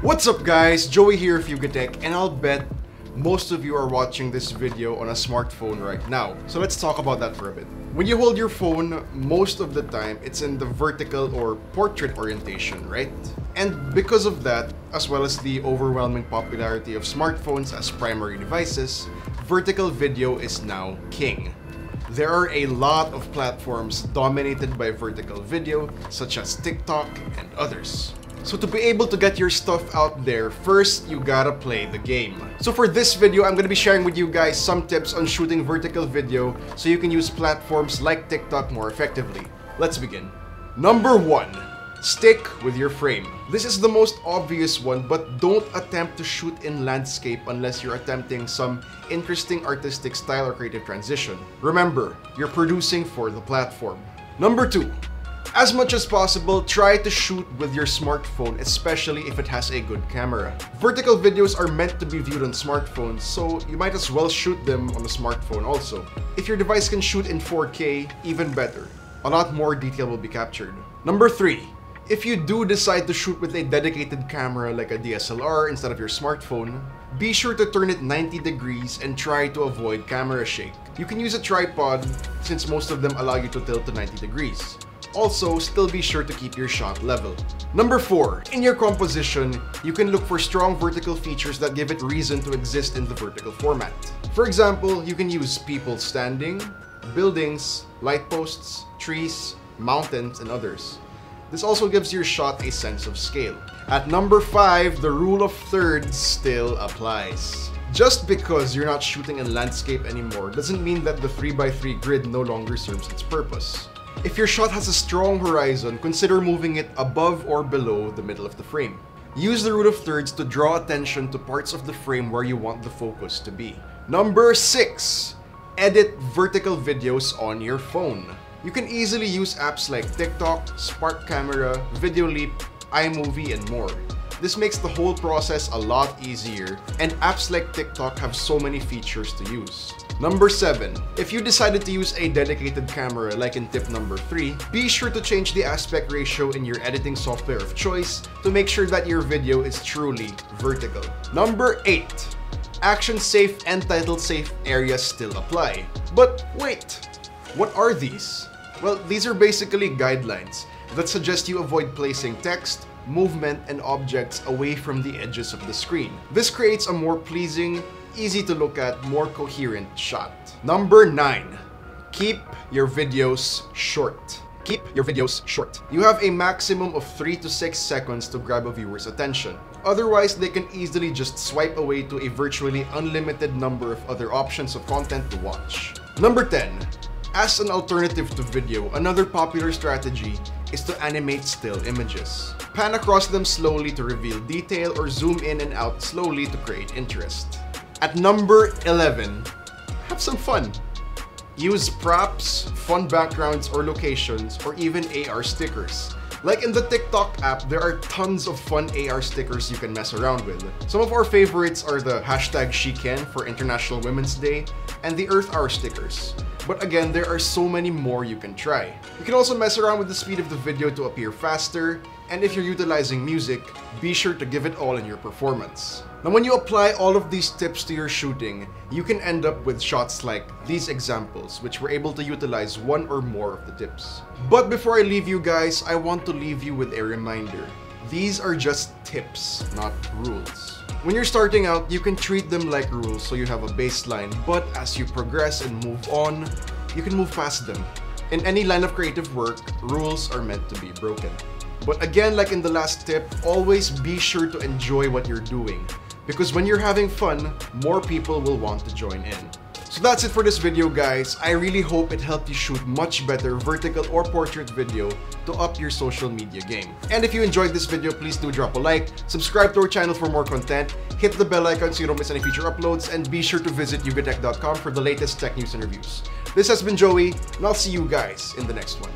What's up guys, Joey here of YugaTech, and I'll bet most of you are watching this video on a smartphone right now. So let's talk about that for a bit. When you hold your phone, most of the time it's in the vertical or portrait orientation, right? And because of that, as well as the overwhelming popularity of smartphones as primary devices, vertical video is now king. There are a lot of platforms dominated by vertical video, such as TikTok and others. So to be able to get your stuff out there, first you gotta play the game. So for this video, I'm gonna be sharing with you guys some tips on shooting vertical video so you can use platforms like TikTok more effectively. Let's begin. Number 1. Stick with your frame. This is the most obvious one, but don't attempt to shoot in landscape unless you're attempting some interesting artistic style or creative transition. Remember, you're producing for the platform. Number 2. As much as possible, try to shoot with your smartphone, especially if it has a good camera. Vertical videos are meant to be viewed on smartphones, so you might as well shoot them on a smartphone also. If your device can shoot in 4K, even better. A lot more detail will be captured. Number 3. If you do decide to shoot with a dedicated camera like a DSLR instead of your smartphone, be sure to turn it 90 degrees and try to avoid camera shake. You can use a tripod since most of them allow you to tilt to 90 degrees. Also, still be sure to keep your shot level. Number 4. In your composition, you can look for strong vertical features that give it reason to exist in the vertical format. For example, you can use people standing, buildings, light posts, trees, mountains, and others. This also gives your shot a sense of scale. At number 5, the rule of thirds still applies. Just because you're not shooting in landscape anymore doesn't mean that the 3x3 grid no longer serves its purpose. If your shot has a strong horizon, consider moving it above or below the middle of the frame. Use the rule of thirds to draw attention to parts of the frame where you want the focus to be. Number 6. Edit vertical videos on your phone. You can easily use apps like TikTok, Spark Camera, Video Leap, iMovie, and more. This makes the whole process a lot easier, and apps like TikTok have so many features to use. Number 7. If you decided to use a dedicated camera like in tip number 3, be sure to change the aspect ratio in your editing software of choice to make sure that your video is truly vertical. Number 8. Action safe and title safe areas still apply. But wait, what are these? Well, these are basically guidelines that suggest you avoid placing text, movement, and objects away from the edges of the screen. This creates a more pleasing, easy to look at, more coherent shot. Number 9. Keep your videos short. Keep your videos short. You have a maximum of 3 to 6 seconds to grab a viewer's attention. Otherwise, they can easily just swipe away to a virtually unlimited number of other options of content to watch. Number 10. As an alternative to video, another popular strategy is to animate still images. Pan across them slowly to reveal detail or zoom in and out slowly to create interest. At number 11, have some fun. Use props, fun backgrounds or locations, or even AR stickers. Like in the TikTok app, there are tons of fun AR stickers you can mess around with. Some of our favorites are the #SheCan for International Women's Day and the Earth Hour stickers. But again, there are so many more you can try. You can also mess around with the speed of the video to appear faster, and if you're utilizing music, be sure to give it all in your performance. Now when you apply all of these tips to your shooting, you can end up with shots like these examples, which were able to utilize one or more of the tips. But before I leave you guys, I want to leave you with a reminder. These are just tips, not rules. When you're starting out, you can treat them like rules so you have a baseline, but as you progress and move on, you can move past them. In any line of creative work, rules are meant to be broken. But again, like in the last tip, always be sure to enjoy what you're doing, because when you're having fun, more people will want to join in. So that's it for this video guys. I really hope it helped you shoot much better vertical or portrait video to up your social media game. And if you enjoyed this video, please do drop a like, subscribe to our channel for more content, hit the bell icon so you don't miss any future uploads, and be sure to visit YugaTech.com for the latest tech news and reviews. This has been Joey, and I'll see you guys in the next one.